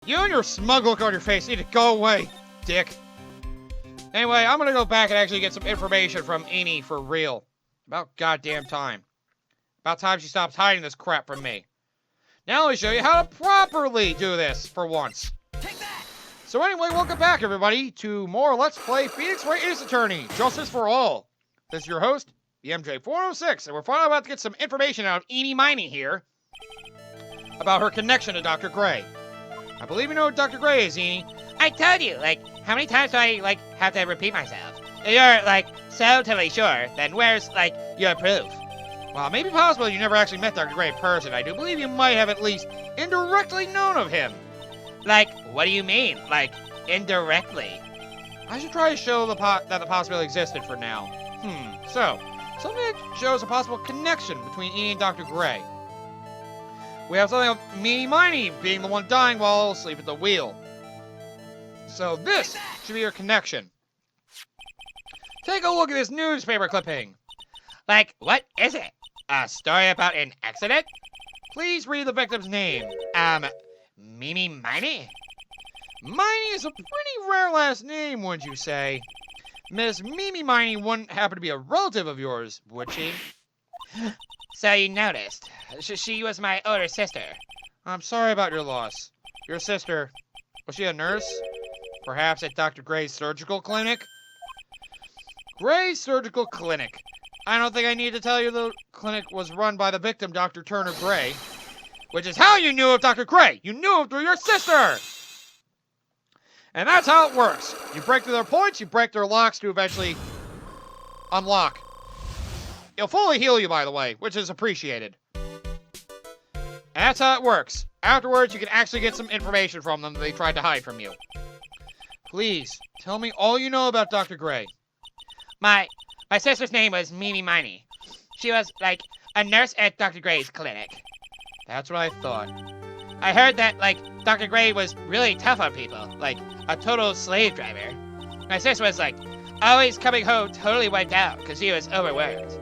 You and your smug look on your face need to go away, dick. Anyway, I'm gonna go back and actually get some information from Amy for real. About goddamn time. About time she stops hiding this crap from me. Now let me show you how to properly do this for once. Take that! So anyway, welcome back everybody to more Let's Play Phoenix Wright Ace Attorney, Justice for All. This is your host, the MJ406, and we're finally about to get some information out of Eenie Miney here about her connection to Dr. Gray. I believe you know who Dr. Gray is, Eenie. I told you, how many times do I, have to repeat myself? If you're, so totally sure, then where's, your proof? Well, it may be possible you never actually met Dr. Gray in person. I do believe you might have at least indirectly known of him. What do you mean? Indirectly? I should try to show that the possibility existed for now. So, something that shows a possible connection between Eenie and Dr. Gray. We have something of Eenie Miney being the one dying while asleep at the wheel. So this should be your connection. Take a look at this newspaper clipping. What is it? A story about an accident? Please read the victim's name. Mimi Miney? Miney is a pretty rare last name, wouldn't you say? Miss Mimi Miney wouldn't happen to be a relative of yours, would she? So you noticed. She was my older sister. I'm sorry about your loss. Your sister, was she a nurse? Perhaps at Dr. Gray's surgical clinic? Gray's surgical clinic. I don't think I need to tell you the clinic was run by the victim, Dr. Turner Gray. Which is how you knew of Dr. Gray! You knew him through your sister! And that's how it works. You break through their points, you break their locks to eventually unlock. It'll fully heal you, by the way, which is appreciated. And that's how it works. Afterwards, you can actually get some information from them that they tried to hide from you. Please, tell me all you know about Dr. Gray. My sister's name was Mimi Miney. She was, a nurse at Dr. Gray's clinic. That's what I thought. I heard that, Dr. Gray was really tough on people. A total slave driver. My sister was, always coming home totally wiped out because she was overworked.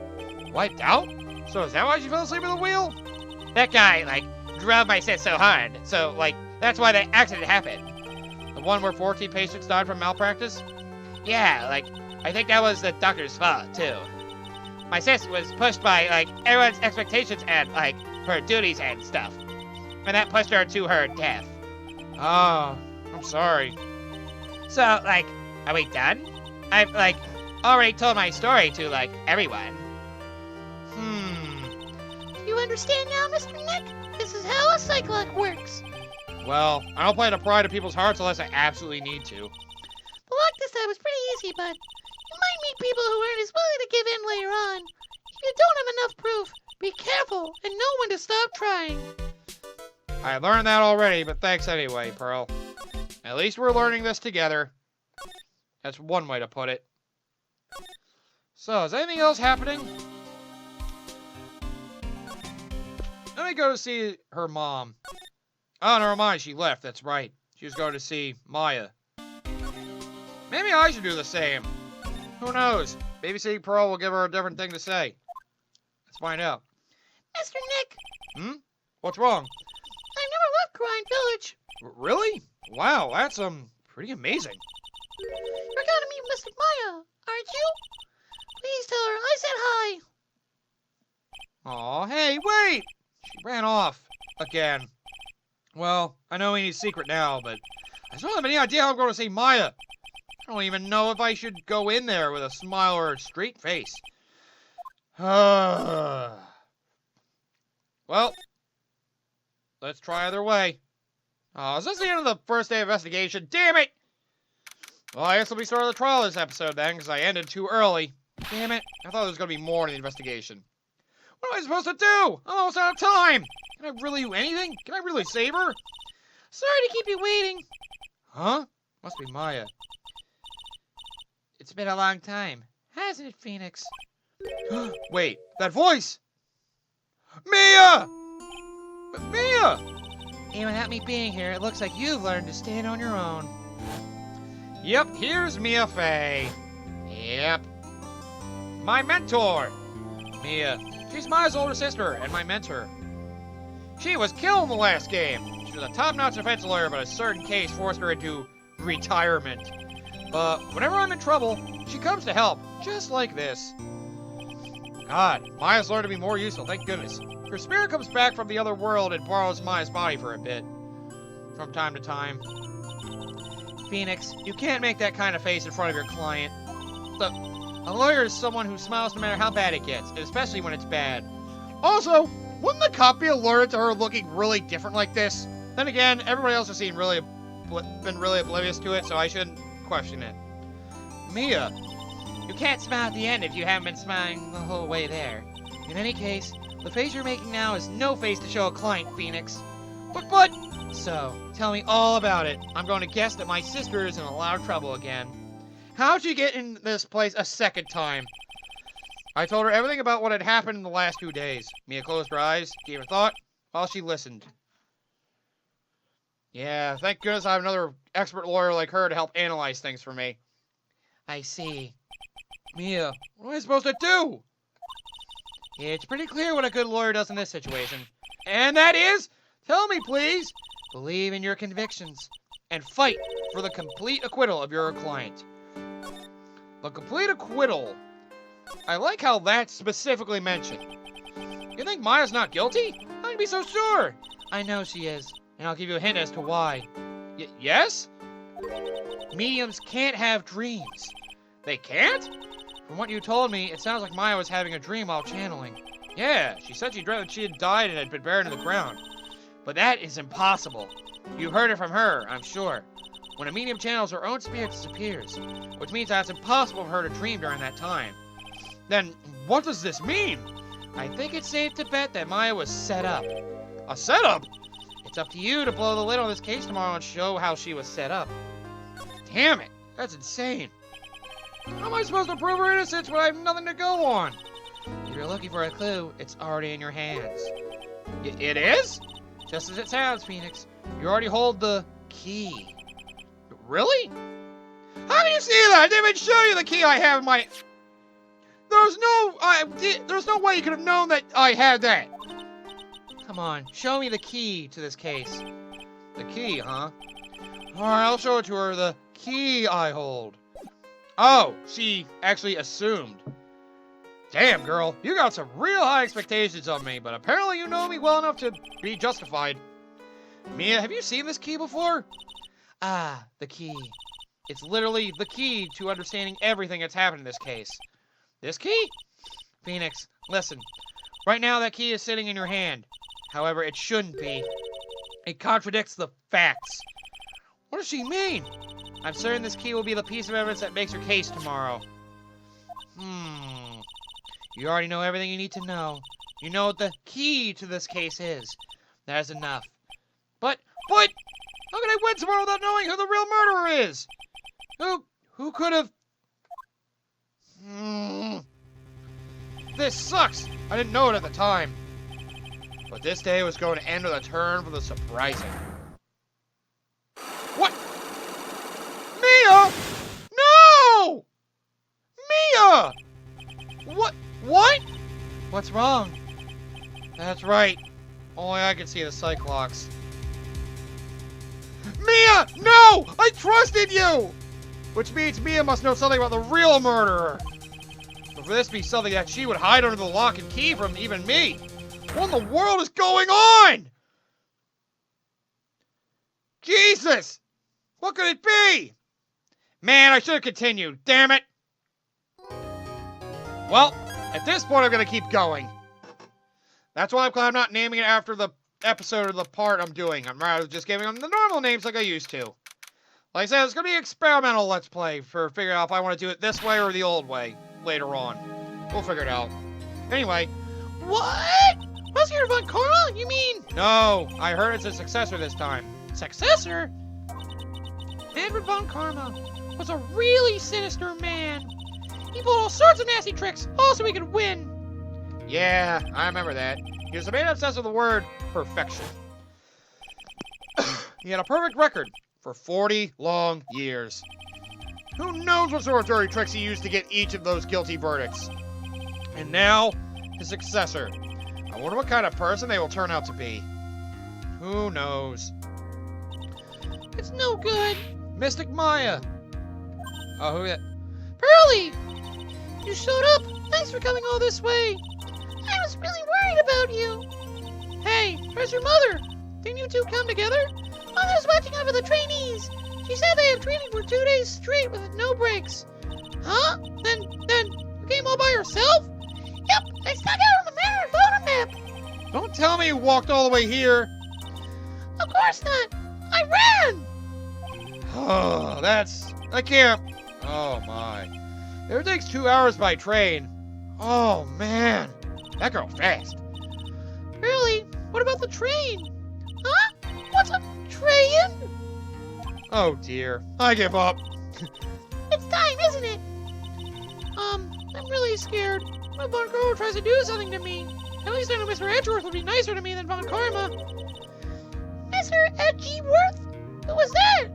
Wiped out? So is that why she fell asleep at the wheel? That guy, drove my sister so hard. So, that's why the accident happened. The one where 14 patients died from malpractice? Yeah, I think that was the doctor's fault, too. My sister was pushed by, everyone's expectations and, her duties and stuff. And that pushed her to her death. Oh, I'm sorry. So, are we done? I've, already told my story to, everyone. You understand now, Mr. Nick? This is how a cyclock works. Well, I don't play to pry to people's hearts unless I absolutely need to. The lock this time was pretty easy, but you might meet people who aren't as willing to give in later on. If you don't have enough proof, be careful and know when to stop trying. I learned that already, but thanks anyway, Pearl. At least we're learning this together. That's one way to put it. So, is anything else happening? Let me go to see her mom. Oh, never mind, she left, that's right. She was going to see Maya. Maybe I should do the same. Who knows? Maybe seeing Pearl will give her a different thing to say. Let's find out. Mr. Nick! What's wrong? I've never left Grind Village. Really? Wow, that's, pretty amazing. You're gonna meet Mr. Maya, aren't you? Please tell her I said hi. Aw, hey, wait! She ran off. Again. Well, I know Enie's secret now, but I don't have any idea how I'm going to see Maya. I don't even know if I should go in there with a smile or a straight face. Well, let's try either way. Oh, is this the end of the first day of investigation? Damn it! Well, I guess I'll be starting the trial this episode then, because I ended too early. Damn it. I thought there was going to be more in the investigation. What am I supposed to do? I'm almost out of time. Can I really do anything? Can I really save her? Sorry to keep you waiting. Huh? Must be Maya. It's been a long time, hasn't it, Phoenix? Wait, that voice! Mia! Mia! Even without me being here, it looks like you've learned to stand on your own. Yep, here's Mia Fey. Yep. My mentor! Mia. She's Maya's older sister and my mentor. She was killed in the last game. She She's a top-notch defense lawyer, but a certain case forced her into retirement. But whenever I'm in trouble, she comes to help, just like this. God, Maya's learned to be more useful, thank goodness. Her spirit comes back from the other world and borrows Maya's body for a bit. From time to time. Phoenix, you can't make that kind of face in front of your client. A lawyer is someone who smiles no matter how bad it gets, and especially when it's bad. Also, wouldn't the cop be alerted to her looking really different like this? Then again, everybody else has been really oblivious to it, so I shouldn't question it. Mia. You can't smile at the end if you haven't been smiling the whole way there. In any case, the face you're making now is no face to show a client, Phoenix. But... So, tell me all about it. I'm going to guess that my sister is in a lot of trouble again. How'd you get in this place a second time? I told her everything about what had happened in the last 2 days. Mia closed her eyes, gave her thought, while she listened. Yeah, thank goodness I have another expert lawyer like her to help analyze things for me. I see. Mia, what am I supposed to do? It's pretty clear what a good lawyer does in this situation. And that is? Tell me, please. Believe in your convictions. And fight for the complete acquittal of your client. The complete acquittal. I like how that's specifically mentioned. You think Maya's not guilty? How can you be so sure? I know she is, and I'll give you a hint as to why. Yes? Mediums can't have dreams. They can't? From what you told me, it sounds like Maya was having a dream while channeling. Yeah, she said she dreamt that she had died and had been buried in the ground. But that is impossible. You heard it from her, I'm sure. When a medium channels, her own spirit disappears, which means that it's impossible for her to dream during that time. Then, what does this mean? I think it's safe to bet that Maya was set up. A setup? It's up to you to blow the lid on this case tomorrow and show how she was set up. Damn it, that's insane. How am I supposed to prove her innocence when I have nothing to go on? If you're looking for a clue, it's already in your hands. It is? Just as it sounds, Phoenix. You already hold the key. Really? How can you see that? I didn't even show you the key I have in my... There's no way you could have known that I had that. Come on, show me the key to this case. The key, huh? Alright, I'll show it to her. The key I hold. Oh, she actually assumed. Damn, girl, you got some real high expectations of me, but apparently you know me well enough to be justified. Mia, have you seen this key before? Ah, the key. It's literally the key to understanding everything that's happened in this case. This key? Phoenix, listen. Right now, that key is sitting in your hand. However, it shouldn't be. It contradicts the facts. What does she mean? I'm certain this key will be the piece of evidence that makes your case tomorrow. You already know everything you need to know. You know what the key to this case is. That is enough. But, how can I win tomorrow without knowing who the real murderer is? Who could have... This sucks. I didn't know it at the time. But this day was going to end with a turn for the surprising. What? Mia! No! Mia! What? What's wrong? That's right. Only I can see the Cyclops. Mia! No! I trusted you! Which means Mia must know something about the real murderer. But for this to be something that she would hide under the lock and key from even me. What in the world is going on? Jesus! What could it be? Man, I should have continued. Damn it. Well, at this point, I'm going to keep going. That's why I'm not naming it after the episode or the part I'm doing. I'm rather just giving them the normal names like I used to. Like I said, it's going to be an experimental Let's Play for figuring out if I want to do it this way or the old way later on. We'll figure it out. Anyway. What? Prosecutor Von Karma? You mean? No, I heard it's a successor this time. Successor? Edward Von Karma was a really sinister man. He pulled all sorts of nasty tricks, all so he could win. Yeah, I remember that. He was made obsessed with the word perfection. He had a perfect record for 40 long years. Who knows what sort of dirty tricks he used to get each of those guilty verdicts. And now, his successor. I wonder what kind of person they will turn out to be. Who knows? It's no good. Mystic Maya. Oh, who that? Pearly! You showed up. Thanks for coming all this way. I was really worried about you. Hey, where's your mother? Didn't you two come together? Mother's watching over the trainees. She said they have training for 2 days straight with no breaks. Huh? Then you came all by yourself? Yep, I stuck out on the marathon map. Don't tell me you walked all the way here. Of course not. I ran. Oh, I can't. Oh, my. It takes 2 hours by train. Oh, man. That girl fast. Really? What about the train? Huh? What's a train? Oh, dear. I give up. It's time, isn't it? I'm really scared. When Von Karma tries to do something to me. At least I know Mr. Edgeworth would be nicer to me than Von Karma. Mr. Edgeworth? Who was that?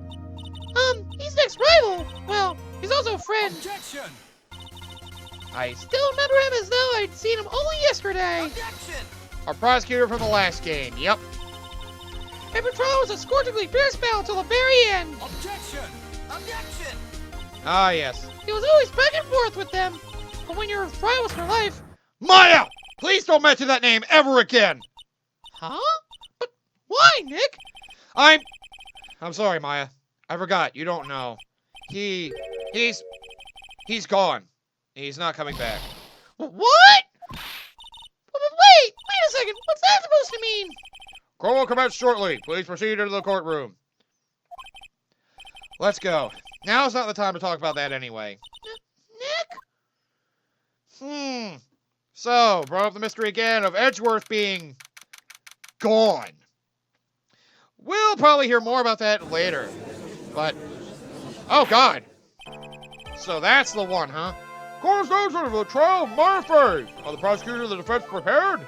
He's Nick's rival. Well, he's also a friend. Objection! I Still remember him as though I'd seen him only yesterday. Objection! Our prosecutor from the last game. Yep. Every trial was a scorchingly fierce battle till the very end. Objection! Objection! Ah, yes. It was always back and forth with them. But when your trial was for life... Maya! Please don't mention that name ever again. Huh? But why, Nick? I'm sorry, Maya. I forgot. You don't know. He's gone. He's not coming back. What? Wait a second. What's that supposed to mean? Court will commence shortly. Please proceed into the courtroom. Let's go. Now's not the time to talk about that anyway. Nick? So, brought up the mystery again of Edgeworth being gone. We'll probably hear more about that later. But, oh God. So that's the one, huh? Court is for the trial of Murphy. Are the prosecutor and the defense prepared?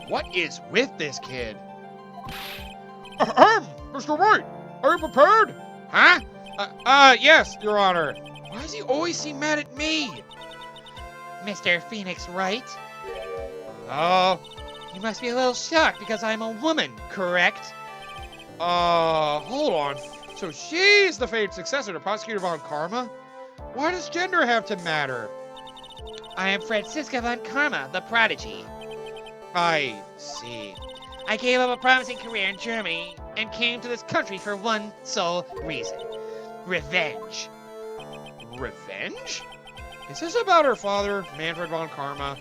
What is with this kid? Mr. Wright, are you prepared? Huh? Yes, Your Honor. Why does he always seem mad at me? Mr. Phoenix Wright, Oh, you must be a little shocked because I'm a woman, correct? hold on. So she's the fated successor to Prosecutor Von Karma? Why does gender have to matter? I am Francisca Von Karma, the prodigy. I see. I gave up a promising career in Germany and came to this country for one sole reason. Revenge. Revenge? Is this about her father, Manfred Von Karma?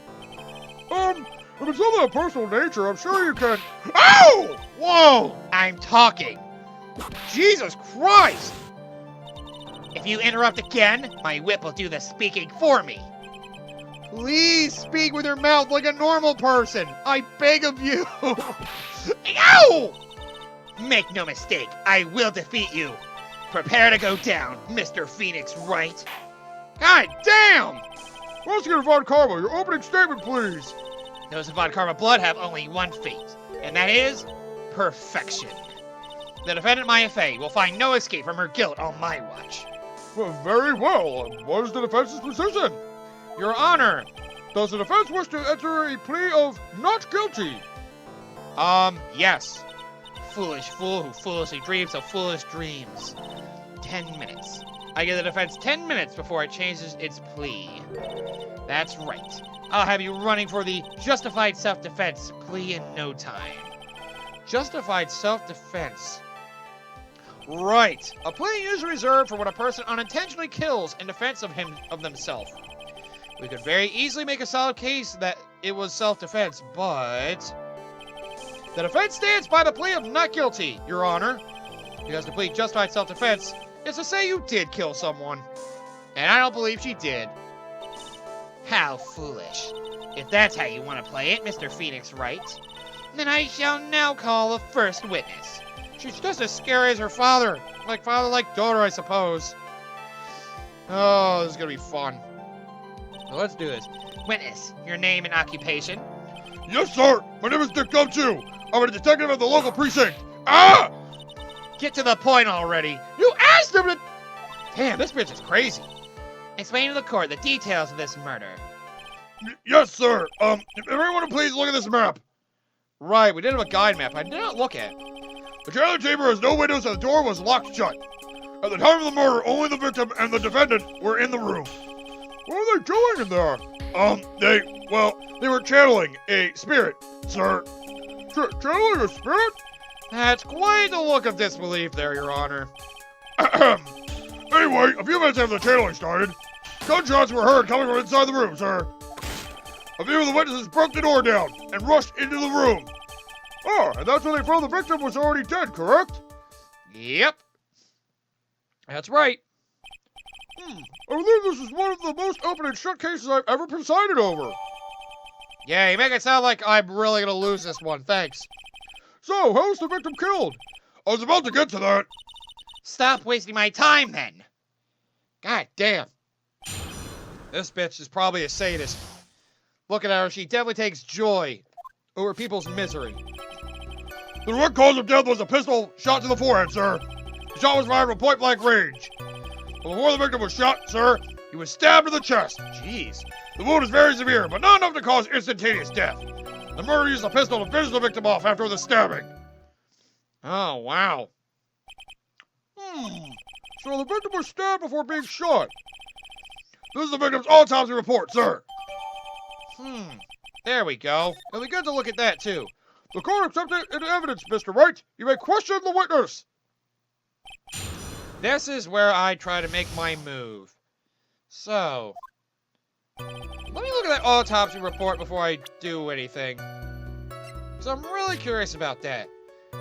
If it's of a personal nature, I'm sure you can... Ow! Whoa! I'm talking. Jesus Christ! If you interrupt again, my whip will do the speaking for me. Please speak with your mouth like a normal person. I beg of you. Ow! Make no mistake, I will defeat you. Prepare to go down, Mr. Phoenix Wright. God damn! Prosecutor Von Karma, your opening statement, please. Those of Von Karma blood have only one fate, and that is perfection. The defendant Maya Fey will find no escape from her guilt on my watch. Well, very well. What is the defense's position? Your Honor, does the defense wish to enter a plea of not guilty? Yes. Foolish fool who foolishly dreams of foolish dreams. 10 minutes. I give the defense 10 minutes before it changes its plea. That's right. I'll have you running for the justified self-defense plea in no time. Justified self-defense. Right. A plea is reserved for when a person unintentionally kills in defense of themselves. We could very easily make a solid case that it was self-defense, but... The defense stands by the plea of not guilty, Your Honor. Because to plead justified self-defense is to say you did kill someone. And I don't believe she did. How foolish. If that's how you want to play it, Mr. Phoenix Wright, then I shall now call the first witness. She's just as scary as her father. Like father, like daughter, I suppose. Oh, this is gonna be fun. So let's do this. Witness, your name and occupation? Yes, sir. My name is Dick Gumshoe. I'm a detective at the local precinct. Ah! Get to the point already. You asked him to... Damn, this bitch is crazy. Explain to the court the details of this murder. Yes, sir. If everyone would please look at this map. Right, we did have a guide map. I did not look at. The trailer chamber has no windows and the door was locked shut. At the time of the murder, only the victim and the defendant were in the room. What are they doing in there? They were channeling a spirit, sir. Channeling a spirit? That's quite the look of disbelief there, Your Honor. Anyway, a few minutes after the channeling started, gunshots were heard coming from inside the room, sir. A few of the witnesses broke the door down and rushed into the room. Oh, and that's when they found the victim was already dead, correct? Yep. That's right. I believe this is one of the most open and shut cases I've ever presided over. Yeah, you make it sound like I'm really gonna lose this one. Thanks. So, how was the victim killed? I was about to get to that. Stop wasting my time, then. God damn. This bitch is probably a sadist. Look at her. She definitely takes joy over people's misery. The direct cause of death was a pistol shot to the forehead, sir. The shot was fired from point-blank range. But before the victim was shot, sir, he was stabbed in the chest. Jeez. The wound is very severe, but not enough to cause instantaneous death. The murderer used a pistol to finish the victim off after the stabbing. Oh, wow. So the victim was stabbed before being shot. This is the victim's autopsy report, sir. There we go. It'll be good to look at that, too. The court accepted it into evidence, Mr. Wright. You may question the witness. This is where I try to make my move. So, let me look at that autopsy report before I do anything. Because I'm really curious about that.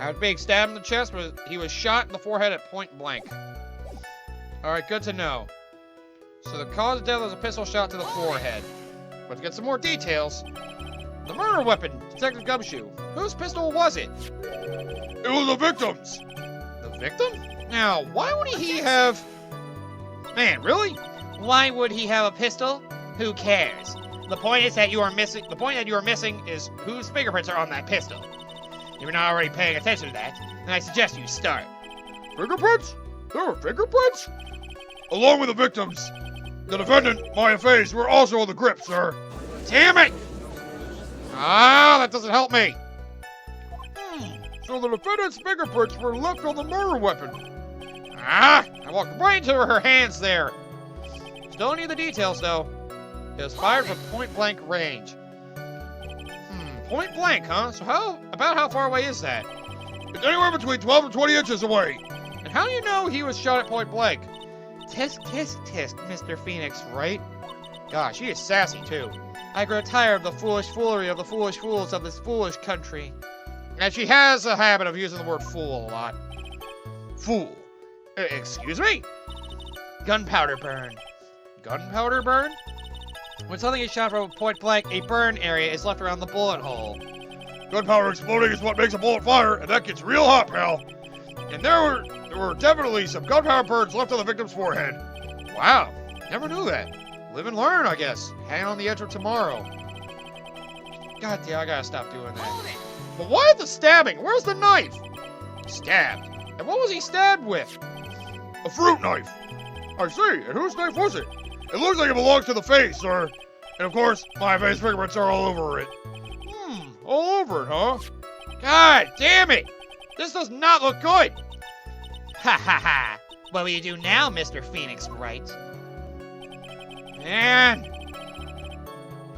After being stabbed in the chest, but he was shot in the forehead at point blank. Alright, good to know. So the cause of death was a pistol shot to the forehead. But to get some more details, the murder weapon, Detective Gumshoe. Whose pistol was it? It was the victim's. The victim? Now, why would he have... Man, really? Why would he have a pistol? Who cares? The point is that you are missing. The point that you are missing is whose fingerprints are on that pistol. If you're not already paying attention to that, then I suggest you start. Fingerprints? There were fingerprints? Along with the victims. The defendant, Maya Faze, were also on the grip, sir. Damn it! Ah, that doesn't help me. So the defendant's fingerprints were left on the murder weapon. Ah, I walked right into her hands there. Still need the details, though. It was fired from point-blank range. Point-blank, huh? So how far away is that? It's anywhere between 12 and 20 inches away. And how do you know he was shot at point-blank? Tisk, tisk, tisk, Mr. Phoenix, right? Gosh, he is sassy, too. I grow tired of the foolish foolery of the foolish fools of this foolish country. And she has a habit of using the word fool a lot. Fool. Excuse me? Gunpowder burn. Gunpowder burn? When something is shot from point blank, a burn area is left around the bullet hole. Gunpowder exploding is what makes a bullet fire, and that gets real hot, pal. And there were definitely some gunpowder burns left on the victim's forehead. Wow, never knew that. Live and learn, I guess. Hang on the edge of tomorrow. God damn, I gotta stop doing that. But why the stabbing? Where's the knife? Stabbed. And what was he stabbed with? A fruit knife. I see, and whose knife was it? It looks like it belongs to the face, sir. And of course, my face fingerprints are all over it. All over it, huh? God damn it! This does not look good! Ha ha ha! What will you do now, Mr. Phoenix Wright? Man!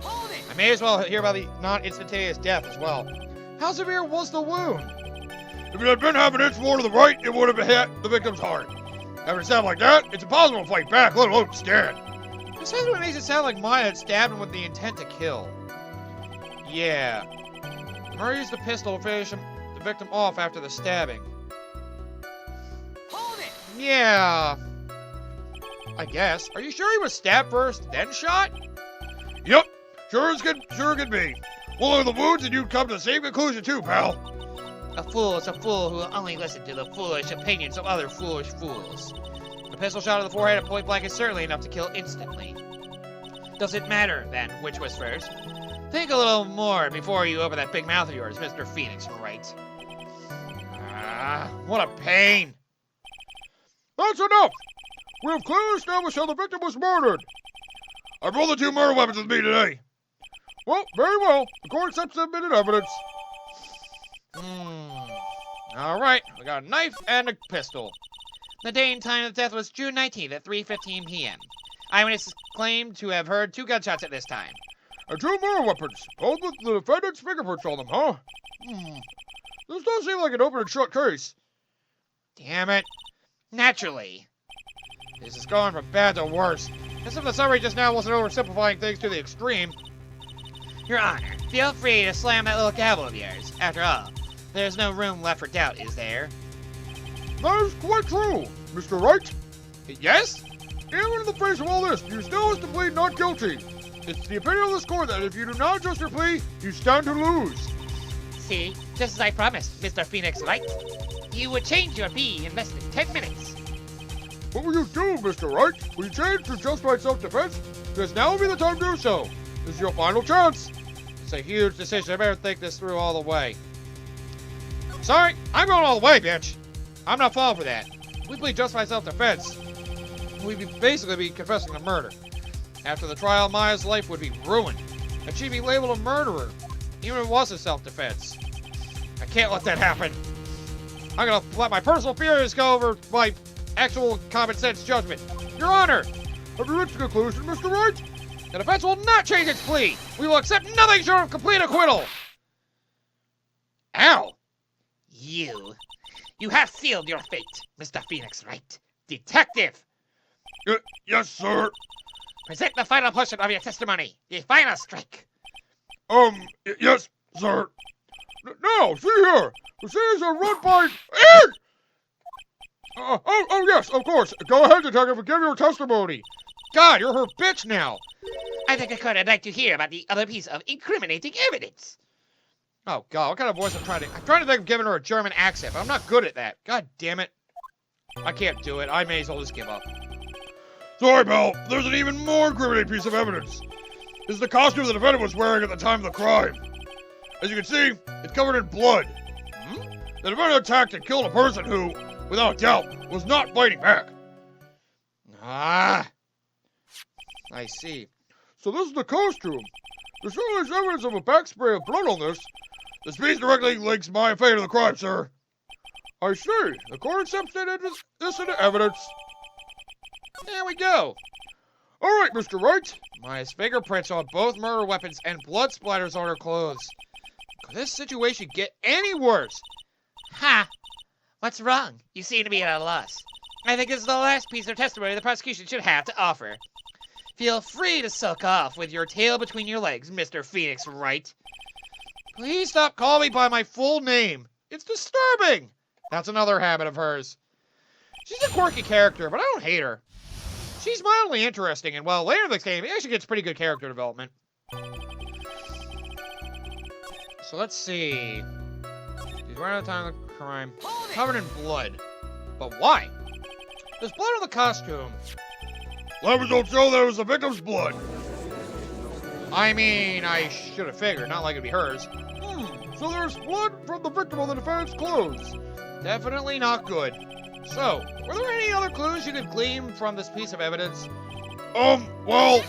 I may as well hear about the non-instantaneous death as well. How severe was the wound? If it had been half an inch more to the right, it would have hit the victim's heart. After a stab like that, it's impossible to fight back, let alone stand. This is what makes it sound like Maya had stabbed him with the intent to kill. Yeah. Murray used the pistol to finish the victim off after the stabbing. Hold it! Yeah. I guess. Are you sure he was stabbed first, then shot? Yep, sure could be. Well, look at the wounds and you'd come to the same conclusion too, pal. A fool is a fool who will only listen to the foolish opinions of other foolish fools. A pistol shot to the forehead at point blank is certainly enough to kill instantly. Does it matter, then, which was first? Think a little more before you open that big mouth of yours, Mr. Phoenix Wright. Ah, what a pain. That's enough. We have clearly established how the victim was murdered. I brought the two murder weapons with me today. Well, very well. The court accepts them in evidence. All right, we got a knife and a pistol. The date and time of death was June 19th at 3:15 p.m. Eyewitnesses claim to have heard 2 gunshots at this time. And 2 murder weapons, both with the defendant's fingerprints on them, huh? This does seem like an open and shut case. Damn it. Naturally. This is going from bad to worse. As if the summary just now wasn't oversimplifying things to the extreme. Your Honor, feel free to slam that little gavel of yours. After all, there's no room left for doubt, is there? That is quite true, Mr. Wright. Yes? Even in the face of all this, you still have to plead not guilty. It's the opinion of this court that if you do not adjust your plea, you stand to lose. See, just as I promised, Mr. Phoenix Wright. You would change your plea in less than 10 minutes. What will you do, Mr. Wright? Will you change to justified self-defense? Because now would be the time to do so. This is your final chance. It's a huge decision. I better think this through all the way. Sorry, I'm going all the way, bitch. I'm not falling for that. If we plead justified self-defense, we'd basically be confessing to murder. After the trial, Maya's life would be ruined, and she'd be labeled a murderer, even if it was a self-defense. I can't let that happen. I'm gonna let my personal fears go over my actual common sense judgment. Your Honor, Have you reached a conclusion, Mr. Wright? the defense will not change its plea. We will accept nothing short of complete acquittal. Ow. You have sealed your fate, Mr. Phoenix Wright. Detective, Yes, sir. present the final portion of your testimony. The final strike. Yes, sir. Now, see here. The scene is run by... yes, of course. Go ahead, detective, and give your testimony. God, you're her bitch now. I think the court would like to hear about the other piece of incriminating evidence. Oh, God, what kind of voice I'm trying to think of giving her a German accent, but I'm not good at that. God damn it. I can't do it. I may as well just give up. Sorry, pal. There's an even more incriminating piece of evidence. This is the costume the defendant was wearing at the time of the crime. As you can see, it's covered in blood. The defendant attacked and killed a person who, without doubt, was not fighting back. Ah. I see. So this is the costume. There certainly is evidence of a backspray of blood on this. This piece directly links my fate to the crime, sir. I see. The court accepts this into evidence. There we go. All right, Mr. Wright. Maya's fingerprints on both murder weapons and blood splatters on her clothes. Could this situation get any worse? Ha! What's wrong? You seem to be at a loss. I think this is the last piece of testimony the prosecution should have to offer. Feel free to sulk off with your tail between your legs, Mr. Phoenix Wright. Please stop calling me by my full name. It's disturbing. That's another habit of hers. She's a quirky character, but I don't hate her. She's mildly interesting, and well, later in the game, it actually gets pretty good character development. So let's see. She's right at the time of the crime. Covered in blood. But why? There's blood on the costume. Lab results show that it was the victim's blood. I mean, I should have figured, not like it'd be hers. So there's blood from the victim on the defendant's clothes. Definitely not good. So, were there any other clues you could glean from this piece of evidence? Well...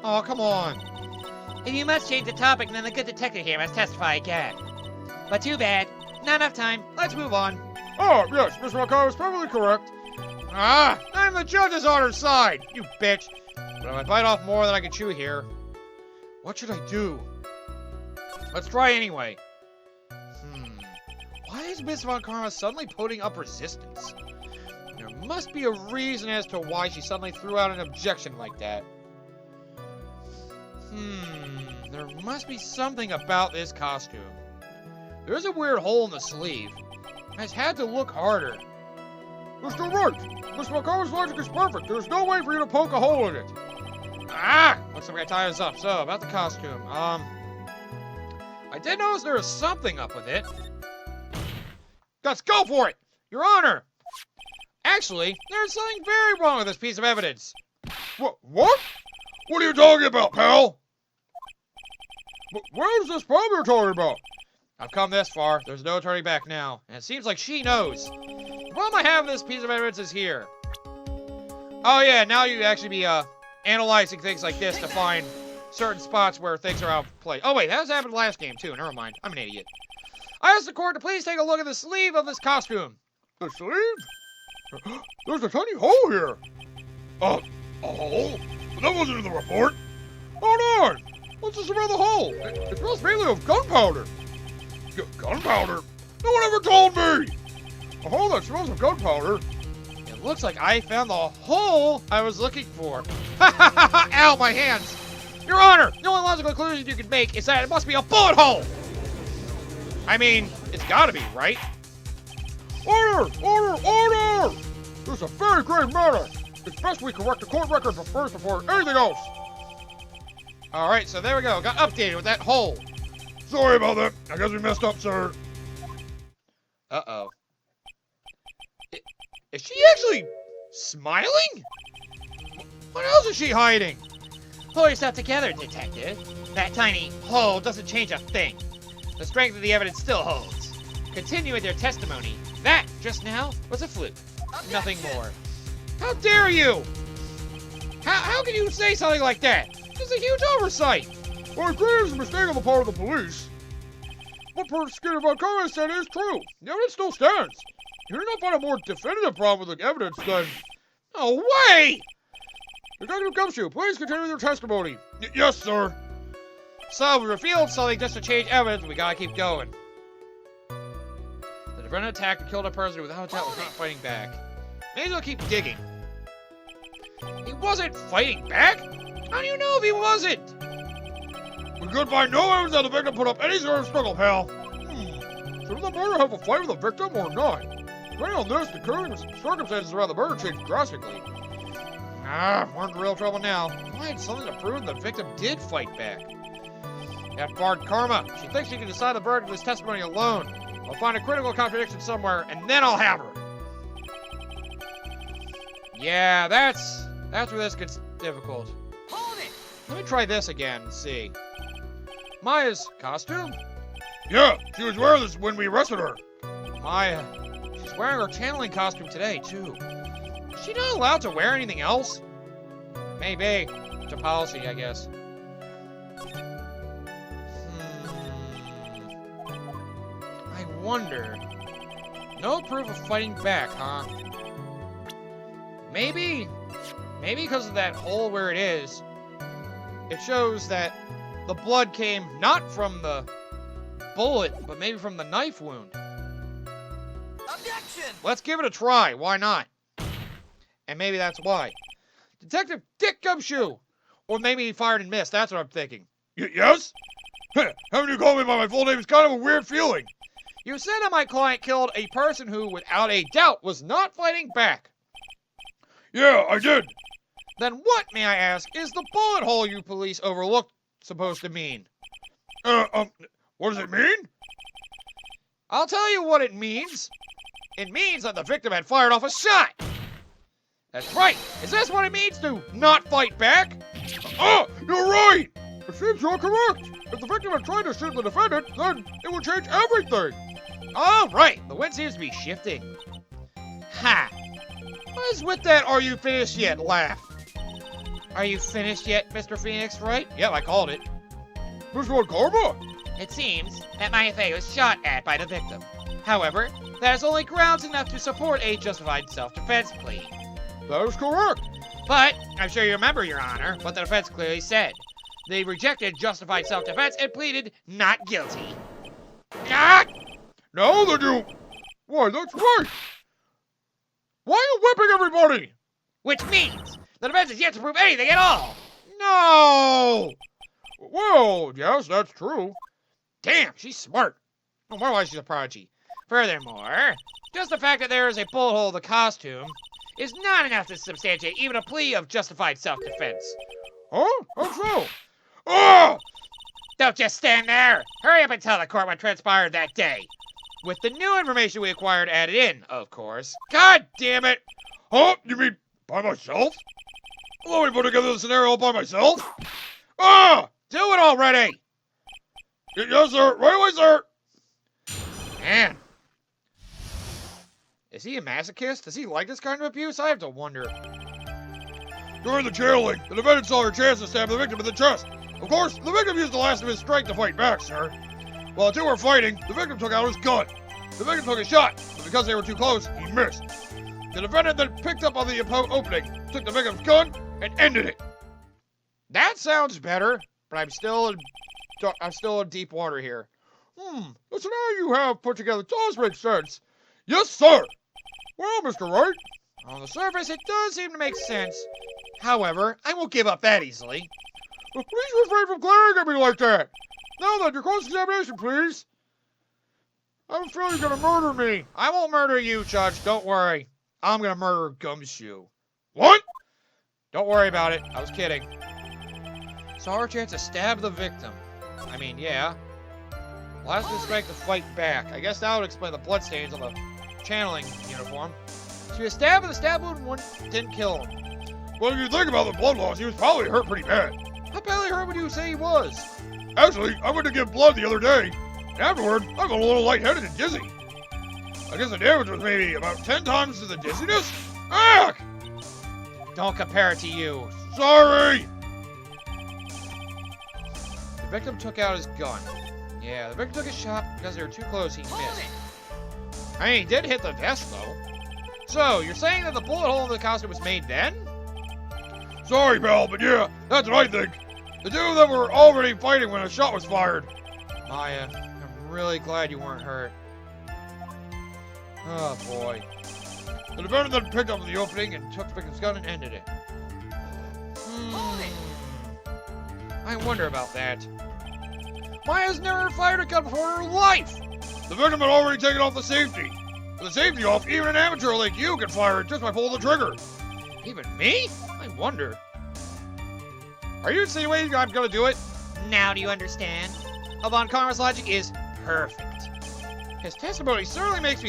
Oh, come on. If you must change the topic, then the good detective here must testify again. But too bad. Not enough time. Let's move on. Oh, yes, Mr. McCall is perfectly correct. Ah, I'm the judge's on her side, you bitch. But if I bite off more than I can chew here, what should I do? Let's try anyway. Why is Miss Von Karma suddenly putting up resistance? There must be a reason as to why she suddenly threw out an objection like that. There must be something about this costume. There's a weird hole in the sleeve. I just had to look harder. Mr. Wright, Mr. McCall's logic is perfect. There's no way for you to poke a hole in it. Ah! Looks like I tie this up. So, about the costume. I did notice there was something up with it. Let's go for it! Your Honor! Actually, there's something very wrong with this piece of evidence. What? What are you talking about, pal? Where's this problem you're talking about? I've come this far. There's no turning back now. And it seems like she knows. The problem I have with this piece of evidence is here. Oh yeah, now you actually be analyzing things like this to find certain spots where things are out of place. Oh wait, that was happened last game too. Never mind. I'm an idiot. I asked the court to please take a look at the sleeve of this costume. The sleeve? There's a tiny hole here. A hole? But that wasn't in the report. Hold on. What's this about the hole? It smells mainly of gunpowder. Gunpowder? No one ever told me. A hole that smells of gunpowder? It looks like I found the hole I was looking for. Ow, my hands. Your Honor, the only logical conclusion you can make is that it must be a bullet hole. I mean, it's gotta be, right? Order! Order! Order! This is a very grave matter. It's best we correct the court record first before anything else. Alright, so there we go. Got updated with that hole. Sorry about that. I guess we messed up, sir. Uh-oh. Is she actually smiling? What else is she hiding? Pull yourself together, detective. That tiny hole doesn't change a thing. The strength of the evidence still holds. Continue with your testimony. That, just now, was a fluke. Nothing more. How dare you? How can you say something like that? This is a huge oversight. Well, I agree it's a mistake on the part of the police. What Prosecutor Von said is true. The evidence still stands. You're not find a more definitive problem with the evidence than... No way! Detective Gumshoe, please continue with your testimony. Yes, sir. So, we revealed something just to change evidence. We gotta keep going. The defendant attacked and killed a person who without doubt was not fighting back. Maybe they'll keep digging. He wasn't fighting back? How do you know if he wasn't? We could find no evidence that the victim put up any sort of struggle, pal. So did the murderer have a fight with the victim or not? Depending on this, the current circumstances around the murder changed drastically. We're in real trouble now. I had something to prove the victim did fight back. That barred Karma. She thinks she can decide the verdict with this testimony alone. I'll find a critical contradiction somewhere, and then I'll have her. Yeah, that's where this gets difficult. Hold it! Let me try this again and see. Maya's costume? Yeah, she was wearing this when we arrested her. Maya. She's wearing her channeling costume today, too. Is she not allowed to wear anything else? Maybe. It's a policy, I guess. I wonder. No proof of fighting back, huh? Maybe because of that hole where it is, it shows that the blood came not from the bullet, but maybe from the knife wound. Objection! Let's give it a try. Why not? And maybe that's why. Detective Dick Gumshoe! Or maybe he fired and missed. That's what I'm thinking. Yes? Having you call me by my full name is kind of a weird feeling. You said that my client killed a person who, without a doubt, was not fighting back. Yeah, I did. Then what, may I ask, is the bullet hole you police overlooked supposed to mean? What does it mean? I'll tell you what it means. It means that the victim had fired off a shot. That's right. Is this what it means to not fight back? You're right. It seems you're correct. If the victim had tried to shoot the defendant, then it would change everything. All right. The wind seems to be shifting. Ha. What is with that "are you finished yet" laugh? Are you finished yet, Mr. Phoenix, right? Yep, I called it. Mr. Karma? It seems that my face was shot at by the victim. However, that is only grounds enough to support a justified self-defense plea. That is correct. But, I'm sure you remember, Your Honor, what the defense clearly said. They rejected justified self-defense and pleaded not guilty. Ah! Now that you... Why, that's right. Why are you whipping everybody? Which means the defense is yet to prove anything at all. No! Well, yes, that's true. Damn, she's smart. No wonder why she's a prodigy. Furthermore, just the fact that there is a bullet hole in the costume is not enough to substantiate even a plea of justified self-defense. Huh? How so? Ah! Don't just stand there! Hurry up and tell the court what transpired that day. With the new information we acquired added in, of course. God damn it! Huh? You mean by myself? Let me put together the scenario by myself? Ah! Do it already! Yes, sir. Right away, sir. Man. Is he a masochist? Does he like this kind of abuse? I have to wonder. During the channeling, the defendant saw her chance to stab the victim in the chest. Of course, the victim used the last of his strength to fight back, sir. While the two were fighting, the victim took out his gun. The victim took a shot, but because they were too close, he missed. The defendant then picked up on the opening, took the victim's gun, and ended it. That sounds better, but I'm still in deep water here. So now you have put together does make sense. Yes, sir. Well, Mr. Wright. On the surface, it does seem to make sense. However, I won't give up that easily. Please refrain from glaring at me like that. Now then, your cross-examination, please. I have a feeling you're gonna murder me. I won't murder you, Judge. Don't worry. I'm gonna murder Gumshoe. What? Don't worry about it. I was kidding. Saw her chance to stab the victim. I mean, yeah. Last strength to fight back. I guess that would explain the bloodstains on the channeling uniform. She was stabbed with a stab wound and didn't kill him. Well, if you think about the blood loss, he was probably hurt pretty bad. How badly hurt would you say he was? Actually, I went to give blood the other day. And afterward, I felt a little lightheaded and dizzy. I guess the damage was maybe about 10 times to the dizziness. Ah! Don't compare it to you. Sorry! The victim took out his gun. Yeah, the victim took a shot because they were too close, he missed. I mean, he did hit the vest, though. So, you're saying that the bullet hole in the costume was made then? Sorry, pal, but yeah, that's what I think. The two of them were already fighting when a shot was fired. Maya, I'm really glad you weren't hurt. Oh, boy. The defendant then picked up the opening and took the victim's gun and ended it. I wonder about that. Maya's never fired a gun before in her life! The victim had already taken off the safety. With the safety off, even an amateur like you can fire it just by pulling the trigger. Even me? I wonder. Are you insinuating I'm gonna do it? Now do you understand? Von Karma's logic is perfect. His testimony certainly makes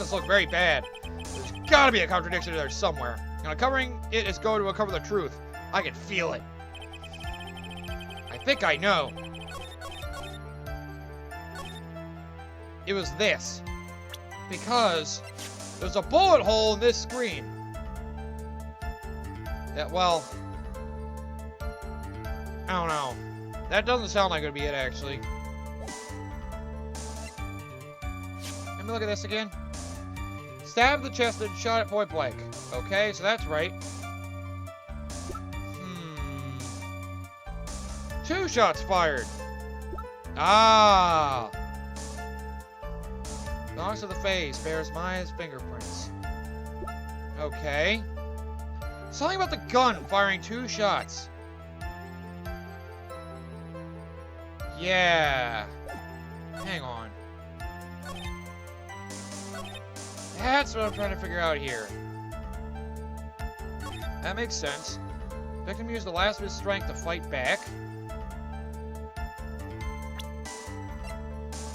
us look very bad. There's gotta be a contradiction there somewhere. And uncovering it is going to uncover the truth. I can feel it. I think I know. It was this. Because there's a bullet hole in this screen. That, well, I don't know. That doesn't sound like it would be it, actually. Let me look at this again. Stabbed the chest and shot at point blank. Okay, so that's right. 2 shots fired. Ah. Belongs to the face. Bears Maya's fingerprints. Okay. Something about the gun firing 2 shots. Yeah. Hang on. That's what I'm trying to figure out here. That makes sense. Victim used the last of his strength to fight back.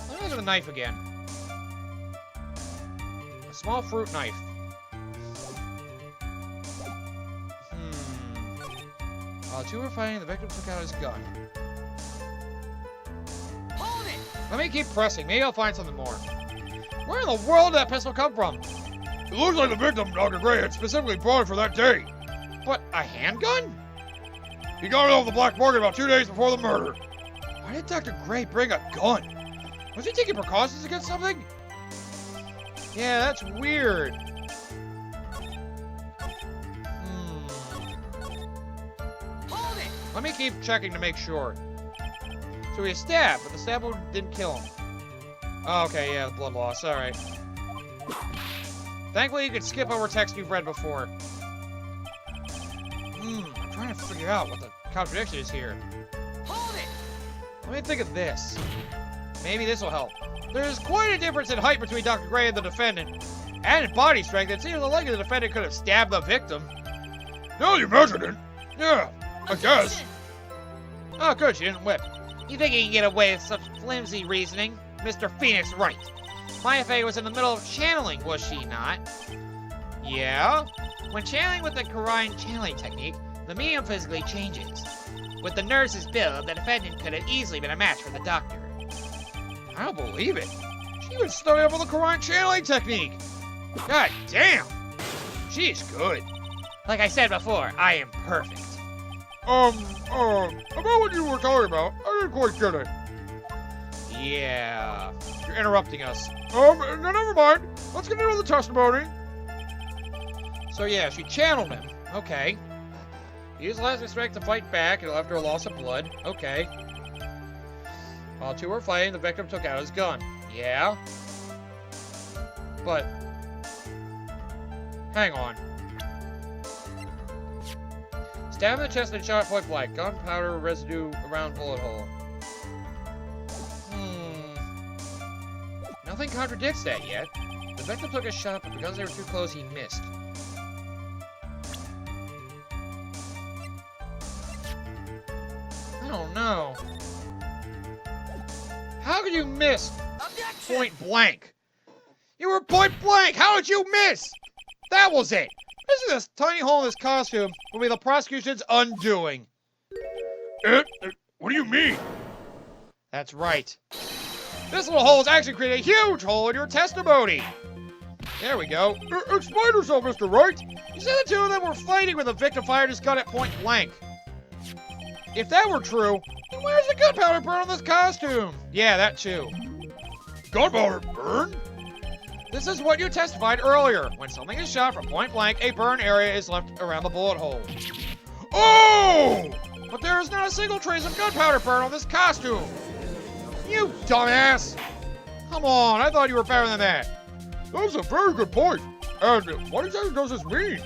Let me look at the knife again. A small fruit knife. While the two were fighting, the victim took out his gun. Hold it! Let me keep pressing. Maybe I'll find something more. Where in the world did that pistol come from? It looks like the victim, Dr. Gray, had specifically brought it for that day. But a handgun? He got it off the black market about 2 days before the murder. Why did Dr. Gray bring a gun? Was he taking precautions against something? Yeah, that's weird. Hold it! Let me keep checking to make sure. So he was stabbed, but the stab wound didn't kill him. Oh, okay, yeah, the blood loss. Alright. Thankfully, you could skip over text you've read before. I'm trying to figure out what the contradiction is here. Hold it! Let me think of this. Maybe this will help. There's quite a difference in height between Dr. Gray and the defendant. And in body strength, it seems likely the defendant could have stabbed the victim. Now you mention it. Yeah, I guess. Oh, good, she didn't whip. You think you can get away with such flimsy reasoning? Mr. Phoenix, right. Maya Fey was in the middle of channeling, was she not? Yeah? When channeling with the Quran channeling technique, the medium physically changes. With the nurse's build, the defendant could have easily been a match for the doctor. I don't believe it. She was studying up on the Quran channeling technique. God damn. She's good. Like I said before, I am perfect. About what you were talking about, I didn't quite get it. Yeah. You're interrupting us. No, never mind. Let's get into the testimony. So yeah, she channeled him. Okay. He used last strength to fight back and left her a loss of blood. Okay. While two were fighting, the victim took out his gun. Yeah. But hang on. Stabbed in the chest and shot point blank. Gunpowder residue around bullet hole. Nothing contradicts that yet. The victim took a shot, but because they were too close, he missed. I don't know. How could you miss Objection! point blank? You were point blank! How did you miss? That was it! This tiny hole in this costume will be the prosecution's undoing. What do you mean? That's right. This little hole has actually created a huge hole in your testimony. There we go. Explain yourself, Mr. Wright. You said the two of them were fighting when the victim fired his gun at point blank. If that were true, then where's the gunpowder burn on this costume? Yeah, that too. Gunpowder burn? This is what you testified earlier. When something is shot from point blank, a burn area is left around the bullet hole. Oh! But there is not a single trace of gunpowder burn on this costume. You dumbass! Come on, I thought you were better than that. That was a very good point. And what exactly does this mean?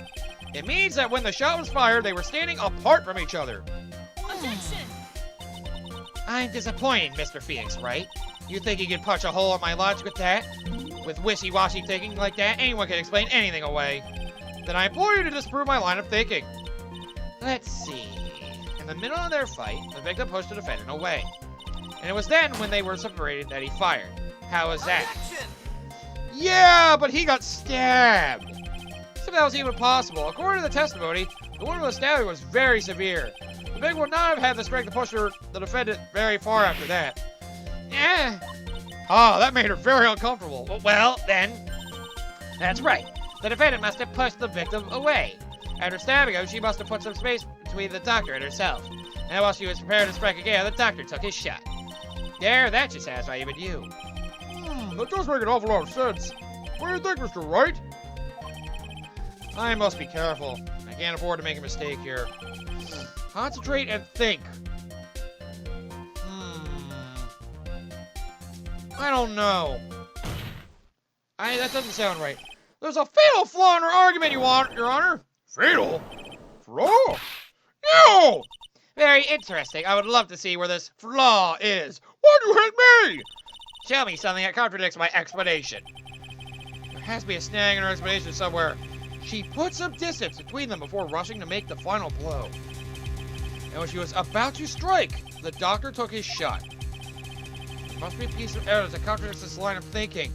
It means that when the shot was fired, they were standing apart from each other. Objection! I'm disappointed, Mr. Phoenix, right? You think you can punch a hole in my logic with that? With wishy-washy thinking like that, anyone can explain anything away. Then I implore you to disprove my line of thinking. Let's see. In the middle of their fight, the victim pushed the defendant away. And it was then, when they were separated, that he fired. How was that? Objection! Yeah, but he got stabbed. So that was even possible. According to the testimony, the wound of the stabbing was very severe. The victim would not have had the strength to push the defendant very far after that. Eh. Oh, that made her very uncomfortable. Well, then, that's right. The defendant must have pushed the victim away. After stabbing him, she must have put some space between the doctor and herself. And while she was prepared to strike again, the doctor took his shot. There, that should satisfy even you. That does make an awful lot of sense. What do you think, Mr. Wright? I must be careful. I can't afford to make a mistake here. Concentrate and think. I don't know. That doesn't sound right. There's a fatal flaw in her argument, Your Honor. Fatal? Flaw? No! Very interesting. I would love to see where this flaw is. Why'd you hit me? Tell me something that contradicts my explanation. There has to be a snag in her explanation somewhere. She put some distance between them before rushing to make the final blow. And when she was about to strike, the doctor took his shot. There must be a piece of evidence that contradicts this line of thinking.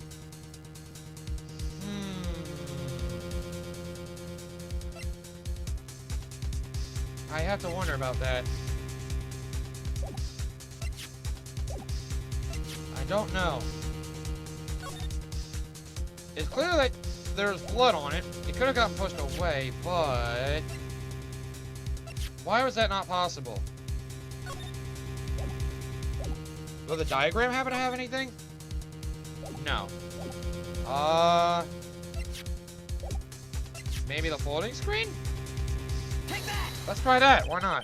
I have to wonder about that. I don't know. It's clear that there's blood on it. It could have gotten pushed away, but why was that not possible? Will the diagram happen to have anything? No. Maybe the folding screen? Take that! Let's try that. Why not?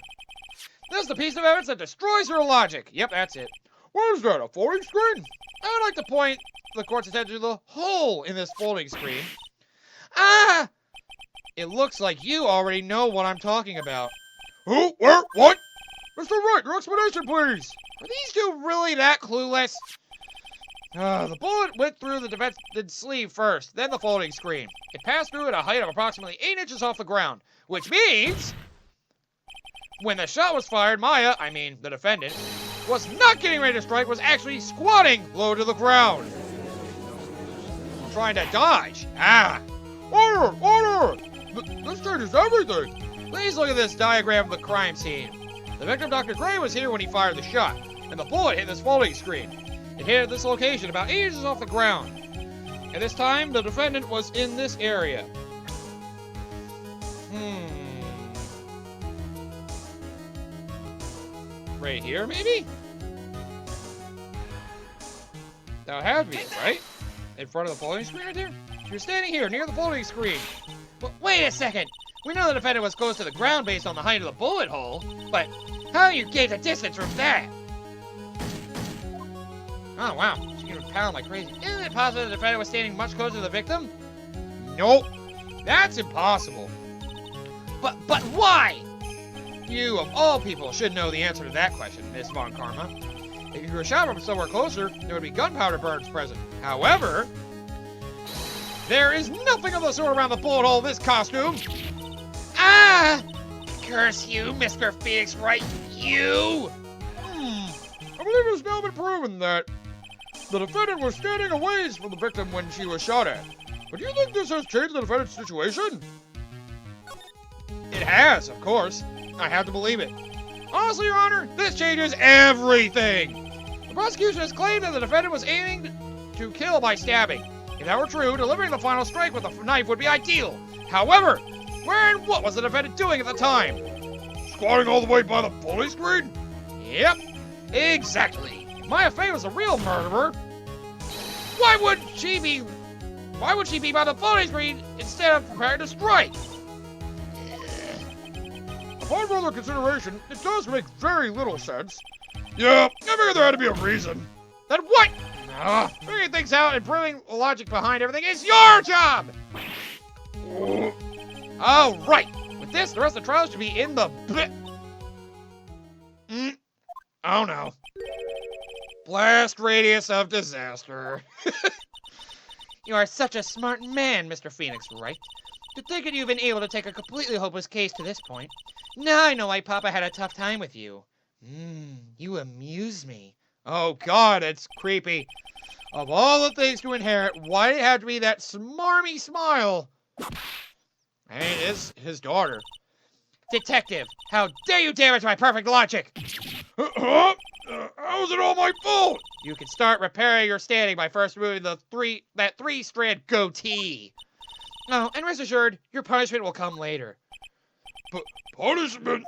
This is the piece of evidence that destroys your logic. Yep, that's it. What is that, a folding screen? I would like to point the court's attention to the hole in this folding screen. Ah! It looks like you already know what I'm talking about. Who? Where? What? Mr. Wright, your explanation, please. Are these two really that clueless? The bullet went through the defendant's sleeve first, then the folding screen. It passed through at a height of approximately 8 inches off the ground, which means when the shot was fired, Maya, the defendant, was not getting ready to strike, was actually squatting low to the ground. Trying to dodge. Ah! Order! Order! This changes everything. Please look at this diagram of the crime scene. The victim, Dr. Gray, was here when he fired the shot, and the bullet hit this folding screen. It hit at this location about 8 inches off the ground. At this time, the defendant was in this area. Right here, maybe? That would have to be it, right? In front of the folding screen right there? You're standing here, near the folding screen. But wait a second! We know the defendant was close to the ground based on the height of the bullet hole, but how do you gauge the distance from that? Oh, wow. She can pound like crazy. Isn't it possible the defendant was standing much closer to the victim? Nope. That's impossible. But why? You, of all people, should know the answer to that question, Miss Von Karma. If you were shot from somewhere closer, there would be gunpowder burns present. However, there is nothing of the sort around the bullet hole in this costume. Ah! Curse you, Mr. Phoenix Wright, you! I believe it's now been proven that the defendant was standing a ways from the victim when she was shot at. But do you think this has changed the defendant's situation? It has, of course. I have to believe it. Honestly, Your Honor, this changes everything. The prosecution has claimed that the defendant was aiming to kill by stabbing. If that were true, delivering the final strike with a knife would be ideal. However, where and what was the defendant doing at the time? Squatting all the way by the folding screen? Yep, exactly. If Maya Fey was a real murderer, why would she be by the folding screen instead of preparing to strike? Upon further consideration, it does make very little sense. Yeah, I figured there had to be a reason. Then what? Figuring things out and proving the logic behind everything is your job! Oh, right. With this, the rest of the trial should be in the oh no. Blast radius of disaster. You are such a smart man, Mr. Phoenix Wright. To think that you've been able to take a completely hopeless case to this point. Now I know why Papa had a tough time with you. You amuse me. Oh God, it's creepy. Of all the things to inherit, why did it have to be that smarmy smile? I mean, it's his daughter. Detective, how dare you damage my perfect logic? How is it all my fault? You can start repairing your standing by first removing that three-strand goatee. Oh, and rest assured, your punishment will come later. Punishment?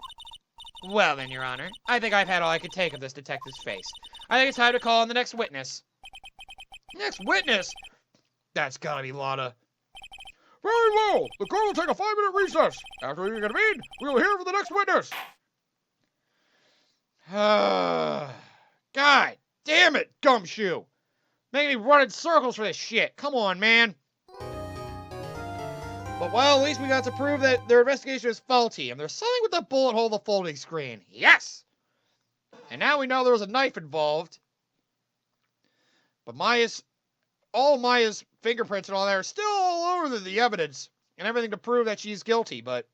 Well then, Your Honor, I think I've had all I could take of this detective's face. I think it's time to call on the next witness. Next witness? That's gotta be Lotta. Very well. The court will take a 5-minute recess. After we reconvene, we will hear from the next witness. God damn it, gumshoe. Making me run in circles for this shit. Come on, man. But well, at least we got to prove that their investigation is faulty, and there's something with the bullet hole in the folding screen. Yes! And now we know there was a knife involved. But all Maya's fingerprints and all that are still all over the evidence and everything to prove that she's guilty, but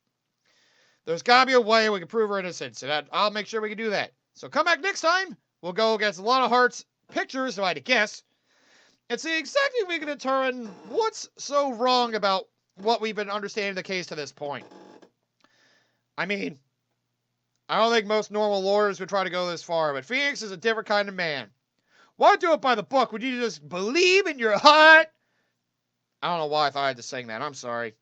there's gotta be a way we can prove her innocence, and I'll make sure we can do that. So come back next time. We'll go against a lot of Heart's pictures, if I had to guess, and see exactly if we can determine what's so wrong about what we've been understanding the case to this point. I mean, I don't think most normal lawyers would try to go this far, but Phoenix is a different kind of man. Why do it by the book when you just believe in your heart? I don't know why I thought I had to sing that. I'm sorry.